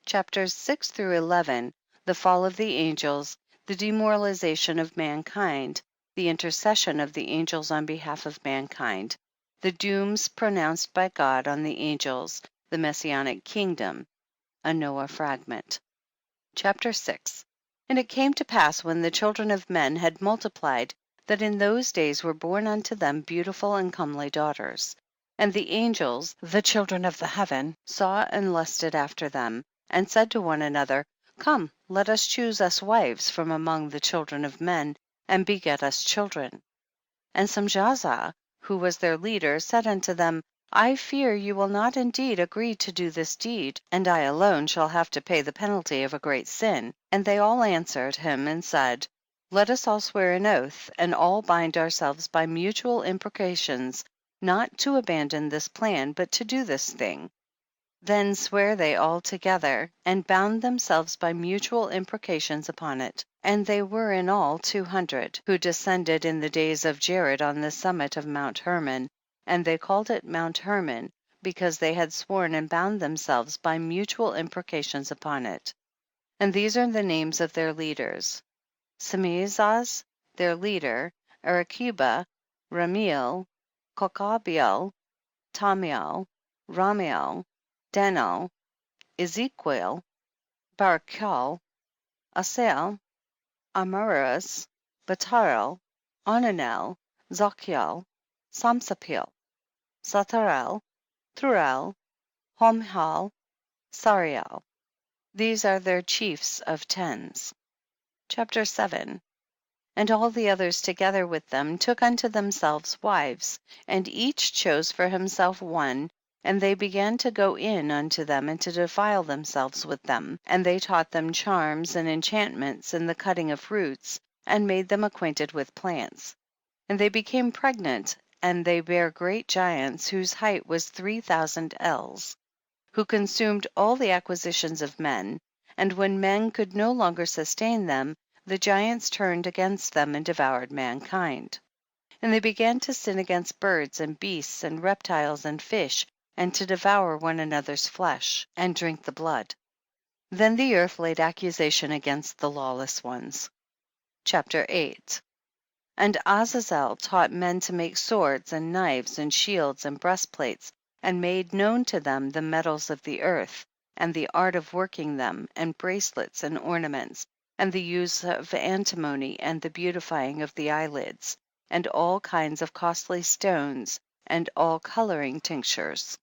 Chapters 6 through 11, the fall of the angels, the demoralization of mankind, the intercession of the angels on behalf of mankind, the dooms pronounced by God on the angels, the Messianic kingdom, a Noah fragment. Chapter 6. And it came to pass when the children of men had multiplied, that in those days were born unto them beautiful and comely daughters. And the angels, the children of the heaven, saw and lusted after them, and said to one another, Come, let us choose us wives from among the children of men, and beget us children. And Samjaza, who was their leader, said unto them, I fear you will not indeed agree to do this deed, and I alone shall have to pay the penalty of a great sin. And they all answered him and said, Let us all swear an oath, and all bind ourselves by mutual imprecations, not to abandon this plan, but to do this thing. Then sware they all together, and bound themselves by mutual imprecations upon it. And they were in all 200, who descended in the days of Jared on the summit of Mount Hermon, and they called it Mount Hermon, because they had sworn and bound themselves by mutual imprecations upon it. And these are the names of their leaders: Semizaz, their leader, Arakiba, Ramiel, Kokabiel, Tamiel, Ramiel, Denal, Ezekiel, Barakal, Asael, Amaras, Batarel, Onanel, Zachiel, Samsapil, Satarel, Thurel, Homhal, Sariel. These are their chiefs of tens. Chapter 7. And all the others together with them took unto themselves wives, and each chose for himself one, and they began to go in unto them and to defile themselves with them, and they taught them charms and enchantments and the cutting of roots, and made them acquainted with plants. And they became pregnant, and they bare great giants, whose height was 3,000 ells, who consumed all the acquisitions of men. And when men could no longer sustain them, the giants turned against them and devoured mankind. And they began to sin against birds and beasts and reptiles and fish, and to devour one another's flesh, and drink the blood. Then the earth laid accusation against the lawless ones. Chapter 8. And Azazel taught men to make swords and knives and shields and breastplates, and made known to them the metals of the earth, and the art of working them, and bracelets and ornaments, and the use of antimony, and the beautifying of the eyelids, and all kinds of costly stones, and all coloring tinctures.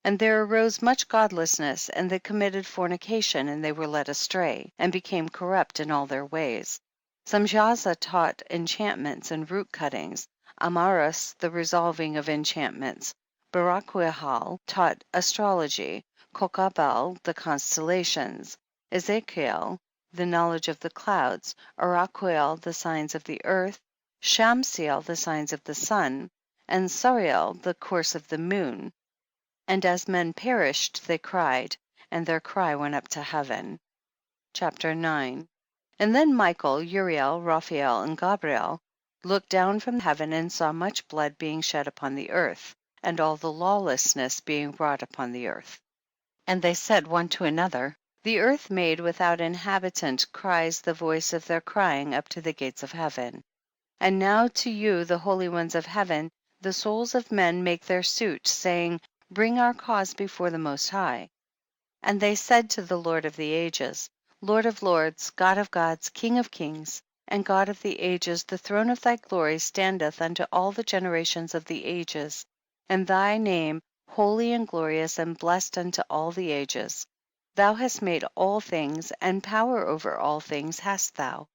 And there arose much godlessness, and they committed fornication, and they were led astray, and became corrupt in all their ways. Samjaza taught enchantments and root cuttings, Amaras the resolving of enchantments, Barakwihal taught astrology, Kokabel the constellations, Ezekiel the knowledge of the clouds, Araquel the signs of the earth, Shamsiel the signs of the sun, and Sariel the course of the moon. And as men perished they cried, and their cry went up to heaven. Chapter 9. And then Michael, Uriel, Raphael, and Gabriel looked down from heaven, and saw much blood being shed upon the earth, and all the lawlessness being wrought upon the earth. And they said one to another, The earth made without inhabitant cries the voice of their crying up to the gates of heaven. And now to you, the holy ones of heaven, the souls of men make their suit, saying, Bring our cause before the Most High. And they said to the Lord of the ages, Lord of lords, God of gods, King of kings, and God of the ages, the throne of thy glory standeth unto all the generations of the ages, and thy name holy and glorious and blessed unto all the ages. Thou hast made all things, and power over all things hast thou.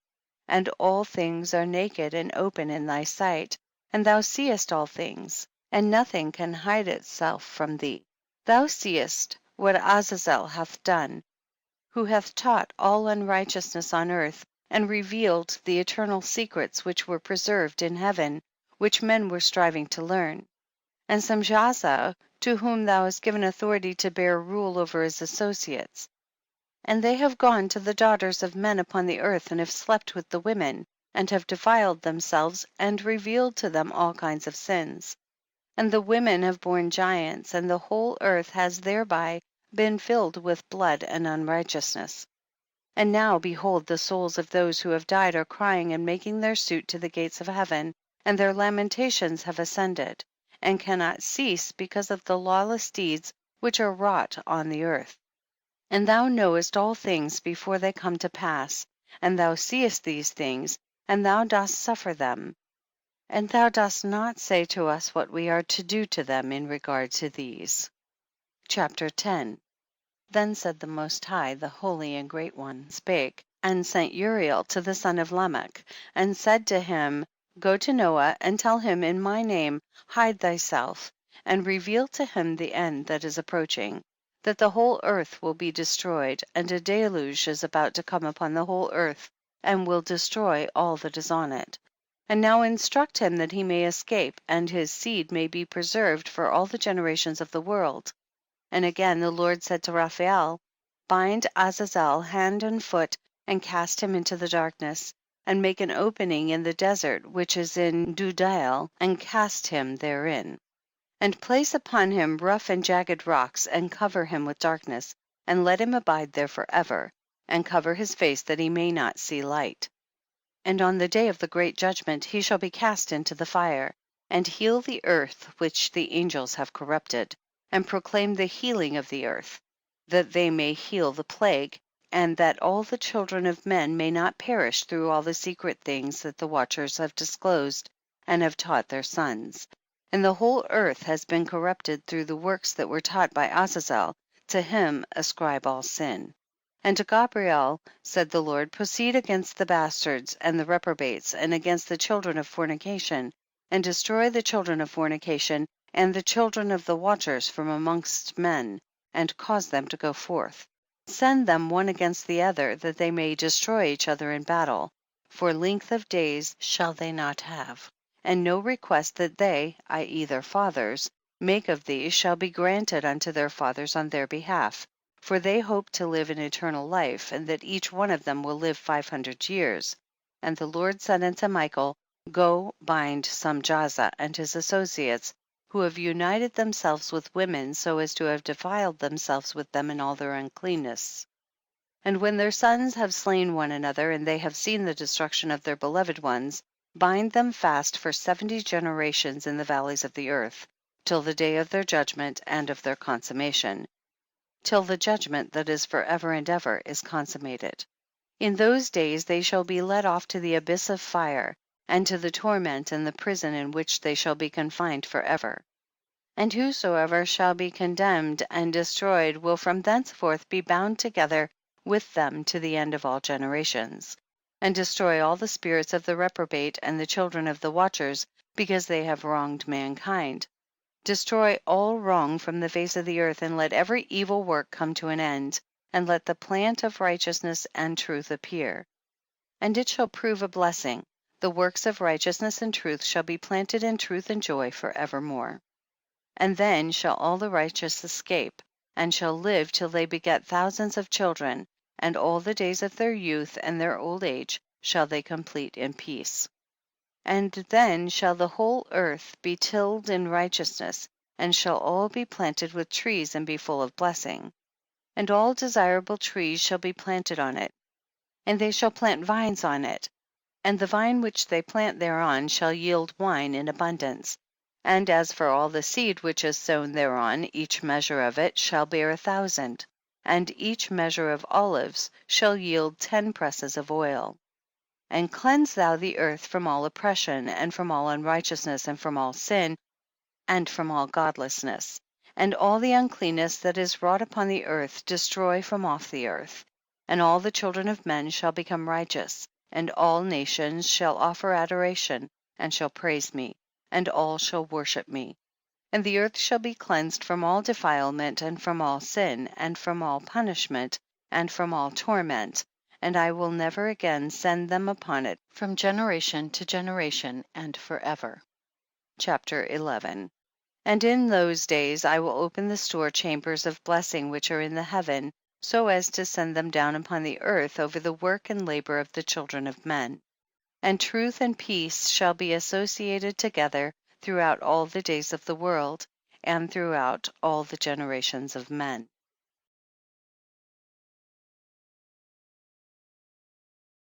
And all things are naked and open in thy sight, and thou seest all things, and nothing can hide itself from thee. Thou seest what Azazel hath done, who hath taught all unrighteousness on earth, and revealed the eternal secrets which were preserved in heaven, which men were striving to learn. And Samjaza, to whom thou hast given authority to bear rule over his associates. And they have gone to the daughters of men upon the earth, and have slept with the women, and have defiled themselves, and revealed to them all kinds of sins. And the women have borne giants, and the whole earth has thereby been filled with blood and unrighteousness. And now, behold, the souls of those who have died are crying and making their suit to the gates of heaven, and their lamentations have ascended, and cannot cease because of the lawless deeds which are wrought on the earth. And thou knowest all things before they come to pass, and thou seest these things, and thou dost suffer them, and thou dost not say to us what we are to do to them in regard to these. Chapter 10. Then said the Most High, the Holy and Great One, spake, and sent Uriel to the son of Lamech, and said to him, Go to Noah, and tell him in my name, hide thyself, and reveal to him the end that is approaching, that the whole earth will be destroyed, and a deluge is about to come upon the whole earth, and will destroy all that is on it. And now instruct him that he may escape, and his seed may be preserved for all the generations of the world. And again the Lord said to Raphael, Bind Azazel hand and foot, and cast him into the darkness, and make an opening in the desert which is in Dudael, and cast him therein. And place upon him rough and jagged rocks, and cover him with darkness, and let him abide there forever, and cover his face that he may not see light. And on the day of the great judgment he shall be cast into the fire, and heal the earth which the angels have corrupted, and proclaim the healing of the earth, that they may heal the plague, and that all the children of men may not perish through all the secret things that the watchers have disclosed and have taught their sons. And the whole earth has been corrupted through the works that were taught by Azazel, to him ascribe all sin. And to Gabriel said the Lord, Proceed against the bastards and the reprobates, and against the children of fornication, and destroy the children of fornication, and the children of the watchers from amongst men, and cause them to go forth. Send them one against the other, that they may destroy each other in battle. For length of days shall they not have, and no request that they, i.e. their fathers, make of thee shall be granted unto their fathers on their behalf. For they hope to live in eternal life, and that each one of them will live 500 years. And the Lord said unto Michael, Go bind Samjaza and his associates, who have united themselves with women so as to have defiled themselves with them in all their uncleanness. And when their sons have slain one another, and they have seen the destruction of their beloved ones, bind them fast for 70 generations in the valleys of the earth, till the day of their judgment and of their consummation, till the judgment that is for ever and ever is consummated. In those days they shall be led off to the abyss of fire, and to the torment and the prison in which they shall be confined for ever. And whosoever shall be condemned and destroyed will from thenceforth be bound together with them to the end of all generations, and destroy all the spirits of the reprobate and the children of the watchers, because they have wronged mankind. Destroy all wrong from the face of the earth, and let every evil work come to an end, and let the plant of righteousness and truth appear. And it shall prove a blessing, the works of righteousness and truth shall be planted in truth and joy for evermore. And then shall all the righteous escape, and shall live till they beget thousands of children, and all the days of their youth and their old age shall they complete in peace. And then shall the whole earth be tilled in righteousness, and shall all be planted with trees and be full of blessing. And all desirable trees shall be planted on it, and they shall plant vines on it, and the vine which they plant thereon shall yield wine in abundance. And as for all the seed which is sown thereon, each measure of it shall bear 1,000, and each measure of olives shall yield 10 presses of oil. And cleanse thou the earth from all oppression, and from all unrighteousness, and from all sin, and from all godlessness. And all the uncleanness that is wrought upon the earth destroy from off the earth. And all the children of men shall become righteous, and all nations shall offer adoration, and shall praise me, and all shall worship me. And the earth shall be cleansed from all defilement, and from all sin, and from all punishment, and from all torment, and I will never again send them upon it from generation to generation and forever. Chapter 11. And in those days I will open the store chambers of blessing which are in the heaven, so as to send them down upon the earth over the work and labor of the children of men. And truth and peace shall be associated together throughout all the days of the world, and throughout all the generations of men.